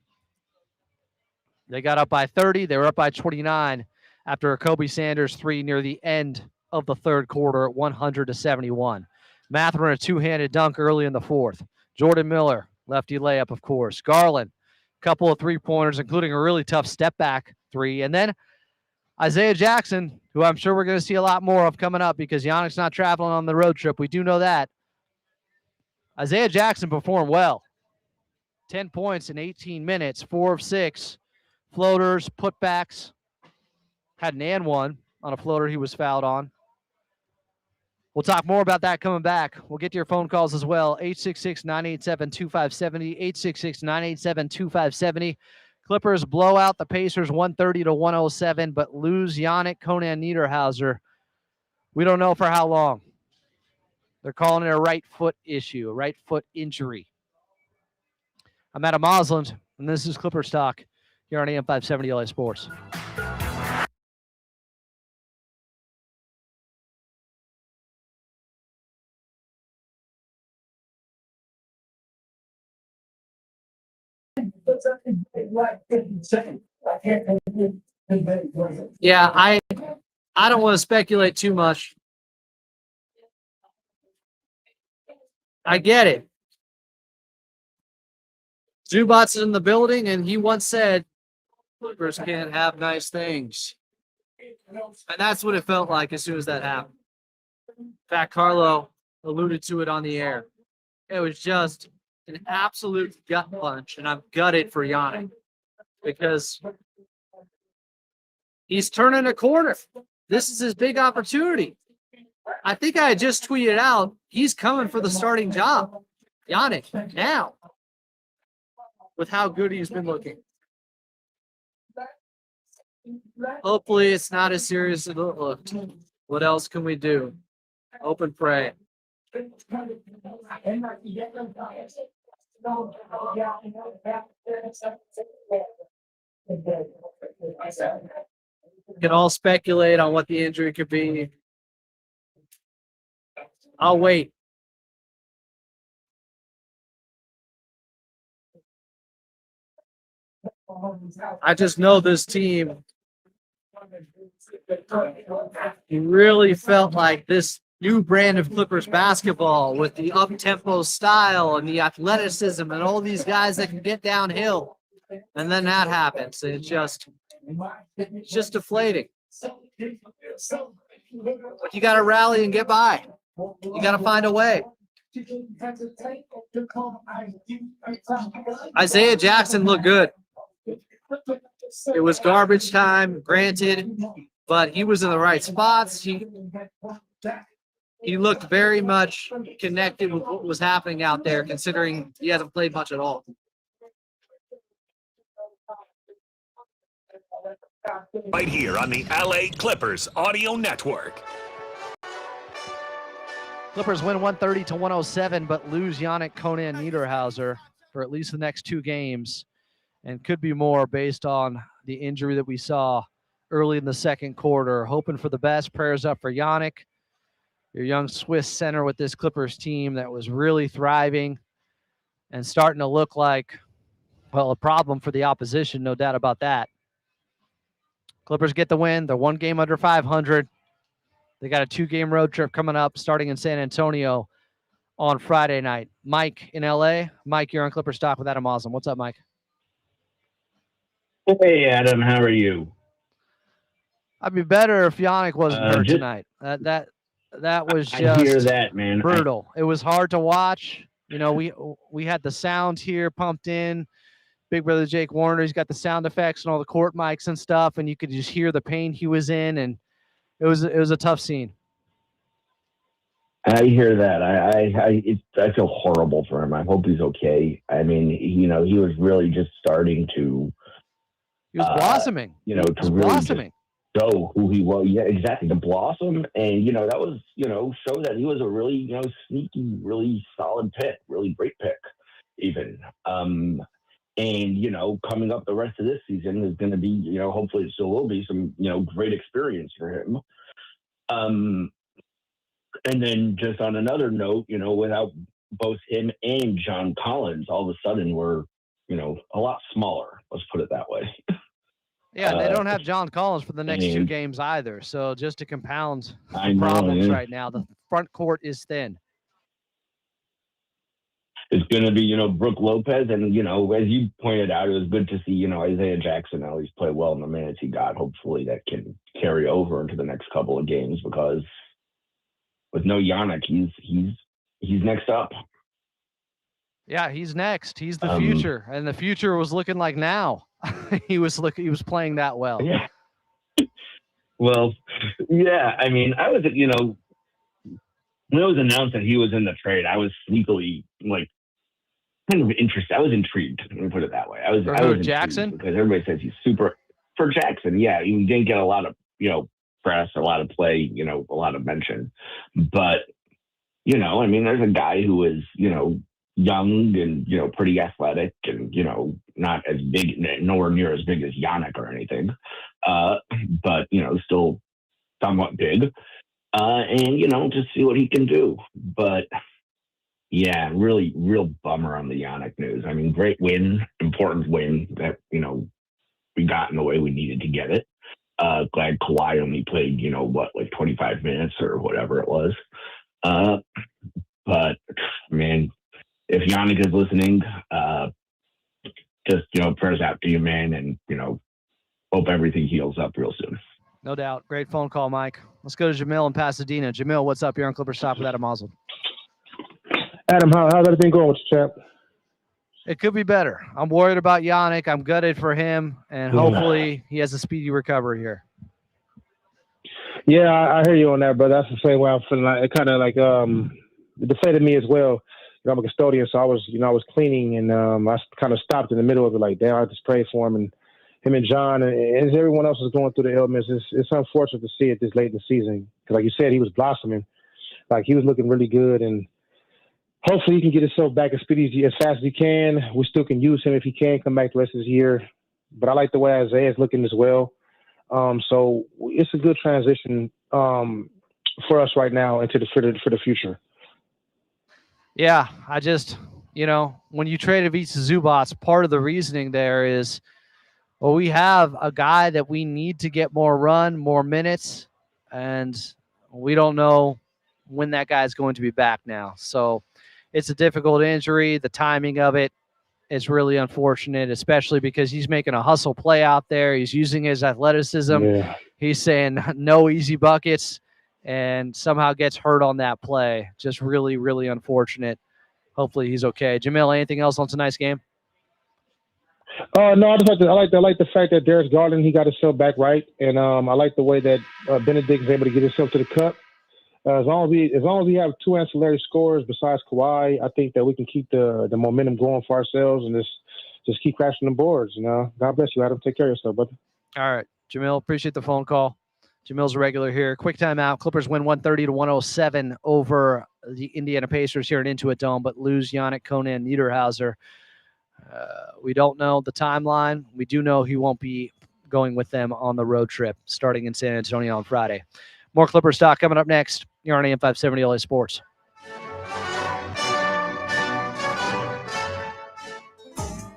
They got up by 30. They were up by 29 after a Kobe Sanders three near the end of the third quarter at 100-71. Mathurin a two-handed dunk early in the fourth. Jordan Miller, lefty layup, of course. Garland, couple of three-pointers, including a really tough step-back three. And then Isaiah Jackson, who I'm sure we're going to see a lot more of coming up because Yannick's not traveling on the road trip. We do know that. Isaiah Jackson performed well. 10 points in 18 minutes, 4 of 6. Floaters, putbacks. Had an and one on a floater he was fouled on. We'll talk more about that coming back. We'll get to your phone calls as well. 866-987-2570, 866-987-2570. Clippers blow out the Pacers 130-107, but lose Yanic, Conan Niederhauser. We don't know for how long. They're calling it a right foot issue, a right foot injury. I'm Adam Osland, and this is Clippers Talk here on AM 570 LA Sports. Yeah, I don't want to speculate too much. I get it. Zubac is in the building, and he once said, Clippers can't have nice things. And that's what it felt like as soon as that happened. In fact, Carlo alluded to it on the air. It was just an absolute gut punch, and I'm gutted for Yannick because he's turning a corner. This is his big opportunity. I think I just tweeted out, he's coming for the starting job. Yannick, now, with how good he's been looking. Hopefully it's not as serious as it looked. What else can we do? Hope and pray. We can all speculate on what the injury could be. I'll wait. I just know this team. He really felt like this new brand of Clippers basketball with the up-tempo style and the athleticism and all these guys that can get downhill. And then that happens. It's just deflating. But you got to rally and get by. You got to find a way. Isaiah Jackson looked good. It was garbage time, granted, but he was in the right spots. He looked very much connected with what was happening out there, considering he hasn't played much at all. Right here on the LA Clippers Audio Network. Clippers win 130-107, but lose Yanic, Conan, Niederhauser for at least the next 2 games, and could be more based on the injury that we saw early in the second quarter. Hoping for the best. Prayers up for Yanic, your young Swiss center with this Clippers team that was really thriving and starting to look like, well, a problem for the opposition, no doubt about that. Clippers get the win. They're 1 game under 500. They got a 2-game road trip coming up starting in San Antonio on Friday night. Mike in LA. Mike, you're on Clippers Talk with Adam Osm. What's up, Mike? Hey, Adam. How are you? I'd be better if Yannick wasn't hurt tonight. That was just I hear that, man. brutal. It was hard to watch. You know, we had the sound here pumped in. Big brother Jake Warner, he's got the sound effects and all the court mics and stuff, and you could just hear the pain he was in, and it was a tough scene. I hear that. I feel horrible for him. I hope he's okay. I mean, he was really just starting to. He was blossoming. To really show who he was. Yeah, exactly. To blossom, and that was show that he was a really sneaky, really solid pick, really great pick, even. And coming up the rest of this season is going to be hopefully it still will be some great experience for him. And then just on another note, without both him and John Collins, all of a sudden we're a lot smaller. Let's put it that way. Yeah, they don't have John Collins for the next 2 games either. So just to compound the problems right now, the front court is thin. It's going to be, Brooke Lopez. And, as you pointed out, it was good to see, Isaiah Jackson at least play well in the minutes he got. Hopefully that can carry over into the next couple of games, because with no Yannick, he's next up. Yeah, he's next. He's the future. And the future was looking like now. he was playing that well. Yeah. Well, yeah. I mean, I was, when it was announced that he was in the trade, I was sneakily kind of interested. I was intrigued. Let me put it that way. I was Jackson, because everybody says he's super for Jackson. Yeah, he didn't get a lot of press, a lot of play, a lot of mention. But I mean, there's a guy who is young and pretty athletic and not as big, nowhere near as big as Yannick or anything, but still somewhat big. And just see what he can do. But yeah, really, real bummer on the Yannick news. I mean, great win, important win that, we got in the way we needed to get it. Glad Kawhi only played, 25 minutes or whatever it was. But man, if Yannick is listening, just, prayers out to you, man. And, hope everything heals up real soon. No doubt. Great phone call, Mike. Let's go to Jamil in Pasadena. Jamil, what's up? You're on Clippers Talk with Adam Oswald. Adam, how's everything going with you, champ? It could be better. I'm worried about Yannick. I'm gutted for him, and hopefully he has a speedy recovery here. Yeah, I hear you on that, brother. That's the same way I'm feeling. It kind of it deflated me as well. I'm a custodian, so I was cleaning, and I kind of stopped in the middle of it, damn, I just prayed for him, and him and John, and as everyone else is going through the ailments, it's unfortunate to see it this late in the season. Because like you said, he was blossoming. Like, he was looking really good, and hopefully he can get himself back as fast as he can. We still can use him if he can come back the rest of this year. But I like the way Isaiah is looking as well. So it's a good transition for us right now into for the future. Yeah, I just, when you trade Ivica Zubac, part of the reasoning there is, well, we have a guy that we need to get more run, more minutes, and we don't know when that guy's going to be back now. So it's a difficult injury. The timing of it is really unfortunate, especially because he's making a hustle play out there. He's using his athleticism. Yeah. He's saying no easy buckets and somehow gets hurt on that play. Just really, really unfortunate. Hopefully he's okay. Jamil, anything else on tonight's game? No, I like the fact that Darius Garland, he got himself back right, and I like the way that Benedict is able to get himself to the cup. As long as we have two ancillary scorers besides Kawhi, I think that we can keep the momentum going for ourselves and just keep crashing the boards. God bless you, Adam. Take care of yourself, brother. All right, Jamil, appreciate the phone call. Jamil's a regular here. Quick timeout. Clippers win 130-107 over the Indiana Pacers here in Intuit Dome, but lose Yanic, Conan, Niederhauser. We don't know the timeline. We do know he won't be going with them on the road trip starting in San Antonio on Friday. More Clippers talk coming up next. You're on AM 570 LA Sports.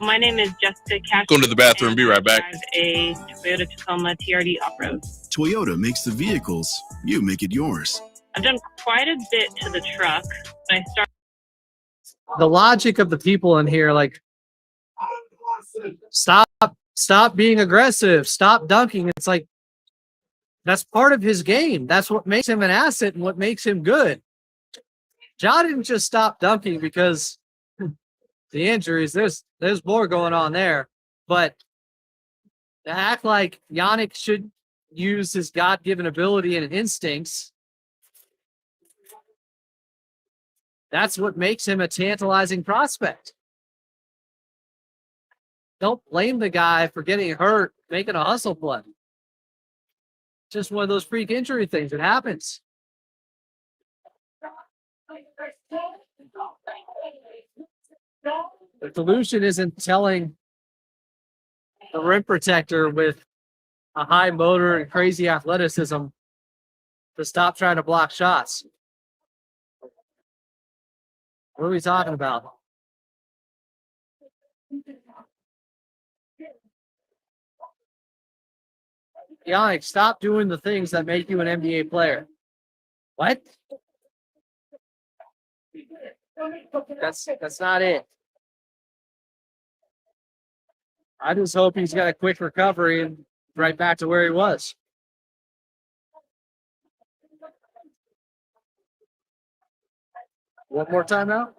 My name is Jessica Cash. Going to the bathroom. Be right back. I have a Toyota Tacoma TRD off-road. Toyota makes the vehicles. You make it yours. I've done quite a bit to the truck. I started. The logic of the people in here, like, stop being aggressive, stop dunking. It's like, that's part of his game. That's what makes him an asset and what makes him good. Ja didn't just stop dunking because the injuries. There's more going on there. But to act like Yannick should use his God-given ability and instincts, that's what makes him a tantalizing prospect. Don't blame the guy for getting hurt, making a hustle play. Just one of those freak injury things. It happens. The solution isn't telling the rim protector with a high motor and crazy athleticism to stop trying to block shots. What are we talking about? Yanic, stop doing the things that make you an NBA player. What? That's not it. I just hope he's got a quick recovery and right back to where he was. One more timeout?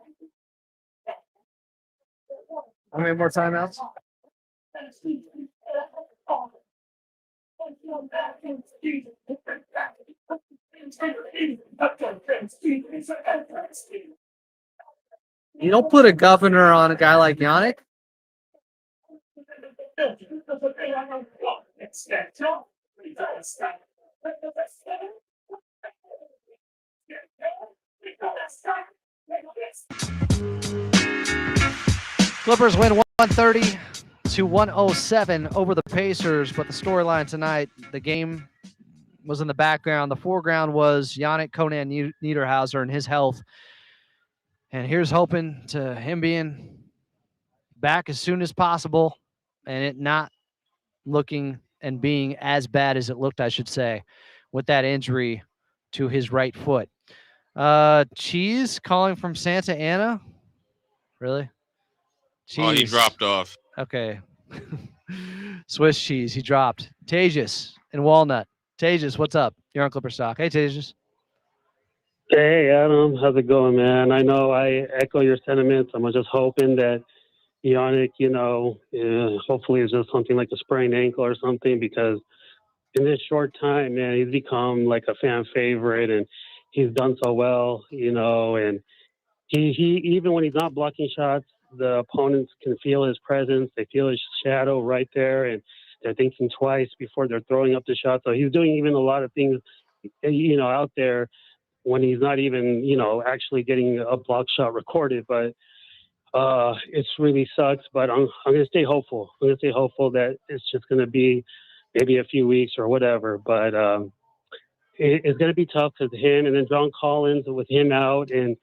How many more timeouts? You don't put a governor on a guy like Yannick. Clippers win 130-107 over the Pacers, but the storyline tonight, the game was in the background. The foreground was Yannick, Conan, Niederhauser, and his health. And here's hoping to him being back as soon as possible and it not looking and being as bad as it looked, I should say, with that injury to his right foot. Cheese calling from Santa Ana? Really? Cheese. Oh, he dropped off. Okay. Swiss cheese. He dropped. Tejas and Walnut. Tejas, what's up? You're on Clipper Stock. Hey, Tejas. Hey, Adam. How's it going, man? I know I echo your sentiments. I'm just hoping that Yannick, hopefully it's just something like a sprained ankle or something, because in this short time, man, he's become like a fan favorite and he's done so well, and he even when he's not blocking shots, the opponents can feel his presence. They feel his shadow right there, and They're thinking twice before they're throwing up the shot. So he's doing even a lot of things, out there when he's not even, actually getting a block shot recorded. But it's really sucks. But I'm going to stay hopeful. I'm going to stay hopeful that it's just going to be maybe a few weeks or whatever. But it's going to be tough because him and then John Collins with him out. And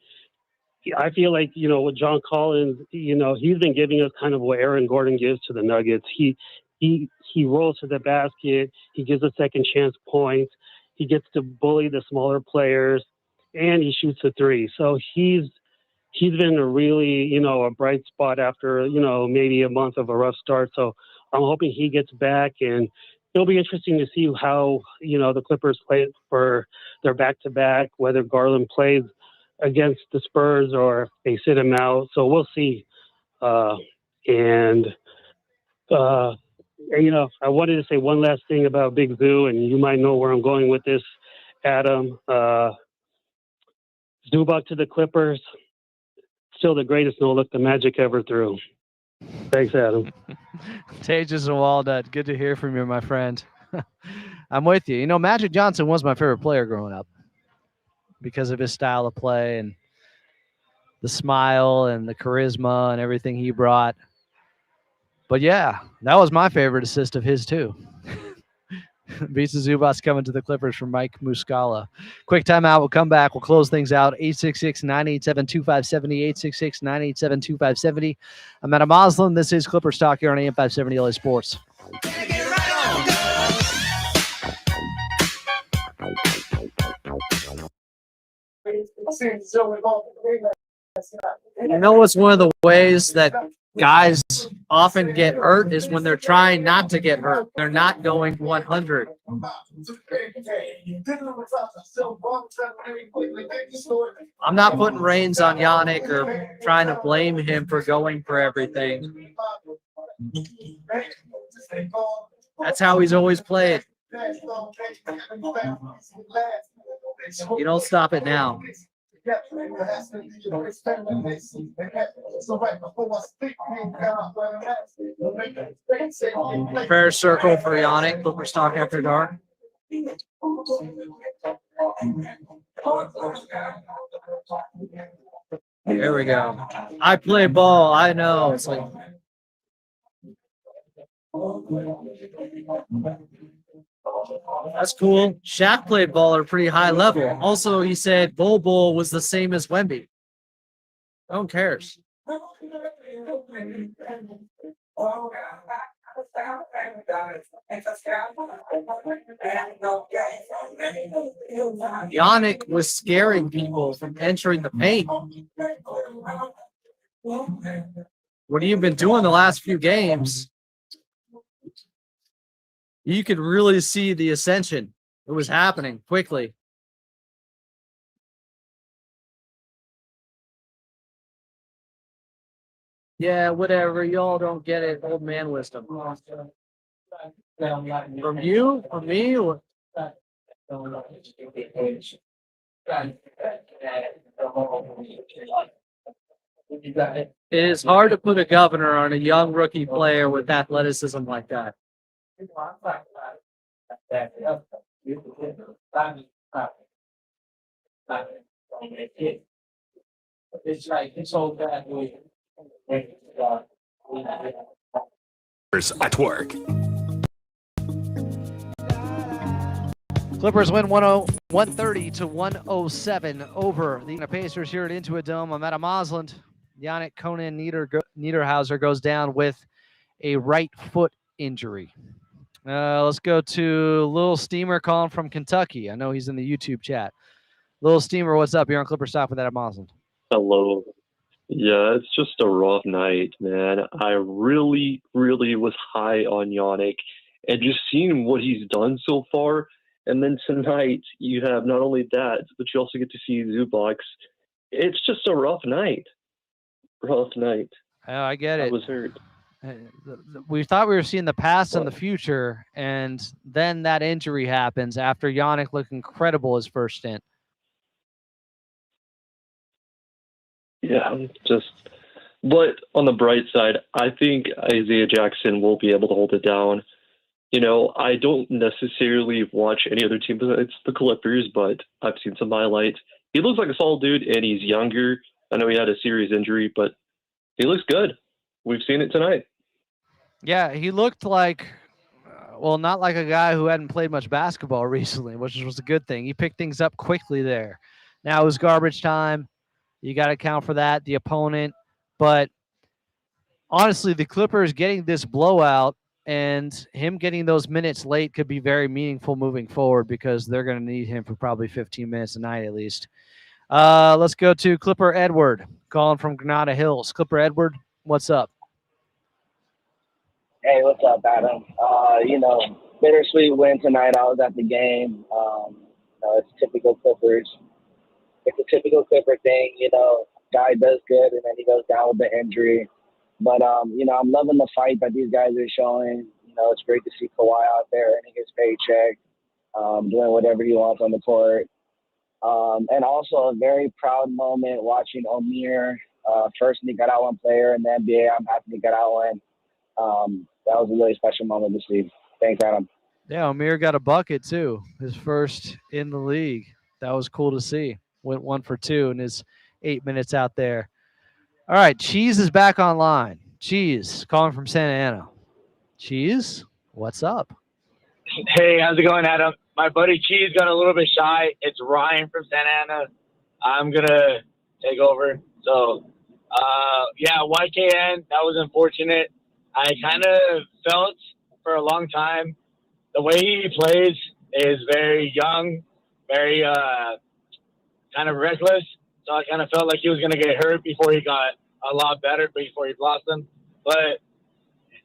I feel like, with John Collins, he's been giving us kind of what Aaron Gordon gives to the Nuggets. He rolls to the basket. He gives a second chance points. He gets to bully the smaller players, and he shoots a three. So he's been a really, a bright spot after, maybe a month of a rough start. So I'm hoping he gets back, and it'll be interesting to see how, the Clippers play for their back-to-back, whether Garland plays against the Spurs or if they sit him out. So we'll see. I wanted to say one last thing about Big Zoo, and you might know where I'm going with this, Adam. Zubac to the Clippers, still the greatest no-look the Magic ever threw. Thanks, Adam. Tejas and Walnut, good to hear from you, my friend. I'm with you. Magic Johnson was my favorite player growing up because of his style of play and the smile and the charisma and everything he brought. But yeah, that was my favorite assist of his too. Visa Zubac coming to the Clippers from Mike Muscala. Quick timeout. We'll come back. We'll close things out. 866-987-2570. 866-987-2570. I'm Adam Moslin. This is Clippers Talk here on AM 570 LA Sports. What's one of the ways that guys often get hurt is when they're trying not to get hurt. They're not going 100. I'm not putting reins on Yannick or trying to blame him for going for everything. That's how he's always played. You don't stop it now. Fair circle for Yannick. Clippers Talk After Dark. There we go. I play ball. I know. It's like. That's cool. Shaq played ball at a pretty high level. Also, he said Bol was the same as Wemby. No one cares. Yannick was scaring people from entering the paint. What have you been doing the last few games? You could really see the ascension. It was happening quickly. Yeah, whatever. Y'all don't get it. Old man wisdom. From you? From me? Or? It is hard to put a governor on a young rookie player with athleticism like that. It's like it's all bad. At work. Clippers win 130 to 107 over the Pacers here at Intuit Dome. I'm Adam Osland. Yannick Conan Niederhauser goes down with a right foot injury. Let's go to Lil Steamer calling from Kentucky. I know he's in the YouTube chat. Lil Steamer, what's up? You're on Clipper Stop with Adam Osland. Hello. Yeah, it's just a rough night, man. I really, really was high on Yannick, and just seeing what he's done so far. And then tonight, you have not only that, but you also get to see Zubac. It's just a rough night. Rough night. I get it. I was hurt. We thought we were seeing the past and the future, and then that injury happens after Yannick looked incredible his first stint. Yeah, but on the bright side, I think Isaiah Jackson will be able to hold it down. I don't necessarily watch any other team besides the Clippers, but I've seen some highlights. He looks like a solid dude, and he's younger. I know he had a serious injury, but he looks good. We've seen it tonight. Yeah, he looked like, not like a guy who hadn't played much basketball recently, which was a good thing. He picked things up quickly there. Now it was garbage time. You got to account for that, the opponent. But honestly, the Clippers getting this blowout and him getting those minutes late could be very meaningful moving forward because they're going to need him for probably 15 minutes a night at least. Let's go to Clipper Edward, calling from Granada Hills. Clipper Edward, what's up? Hey, what's up, Adam? Bittersweet win tonight. I was at the game. It's typical Clippers. It's a typical Clipper thing. Guy does good and then he goes down with the injury. But, I'm loving the fight that these guys are showing. It's great to see Kawhi out there earning his paycheck, doing whatever he wants on the court. And also a very proud moment watching Omir. First, he got out one player in the NBA. I'm happy he got out one. That was a really special moment to see. Thanks, Adam. Yeah, Omir got a bucket, too. His first in the league. That was cool to see. Went 1 for 2 in his 8 minutes out there. All right, Cheese is back online. Cheese, calling from Santa Ana. Cheese, what's up? Hey, how's it going, Adam? My buddy Cheese got a little bit shy. It's Ryan from Santa Ana. I'm going to take over. So, YKN, that was unfortunate. I kind of felt for a long time the way he plays is very young, very kind of reckless. So I kind of felt like he was going to get hurt before he got a lot better, before he blossomed. But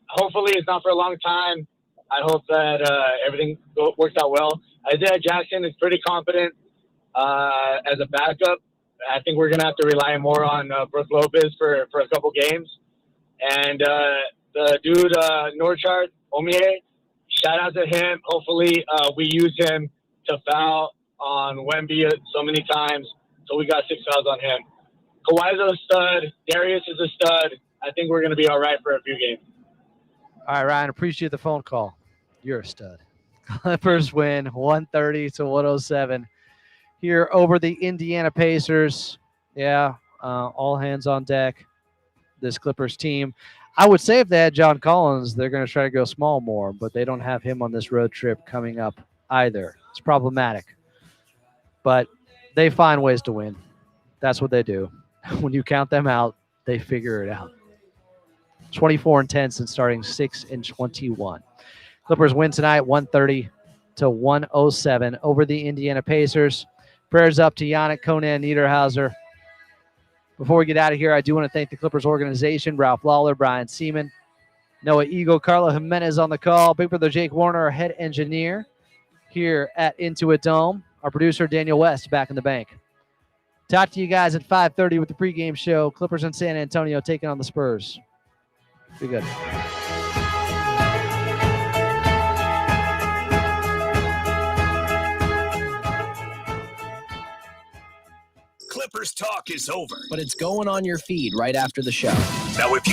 hopefully it's not for a long time. I hope that everything works out well. Isaiah Jackson is pretty competent as a backup. I think we're going to have to rely more on Brook Lopez for a couple games. And the dude, Norchard, Omie, shout out to him. Hopefully we use him to foul on Wemby so many times. So we got 6 fouls on him. Kawhi's a stud. Darius is a stud. I think we're going to be all right for a few games. All right, Ryan, appreciate the phone call. You're a stud. Clippers win 130-107 here over the Indiana Pacers. Yeah, all hands on deck, this Clippers team. I would say if they had John Collins, they're going to try to go small more, but they don't have him on this road trip coming up either. It's problematic. But they find ways to win. That's what they do. When you count them out, they figure it out. 24-10 since starting 6-21. Clippers win tonight 130-107 over the Indiana Pacers. Prayers up to Yannick, Conan, Niederhauser. Before we get out of here, I do want to thank the Clippers organization, Ralph Lawler, Brian Seaman, Noah Eagle, Carlo Jimenez on the call, Big Brother Jake Warner, our head engineer here at Intuit Dome, our producer Daniel West back in the bank. Talk to you guys at 5:30 with the pregame show. Clippers in San Antonio taking on the Spurs. Be good. Clippers talk is over. But it's going on your feed right after the show. Now, if you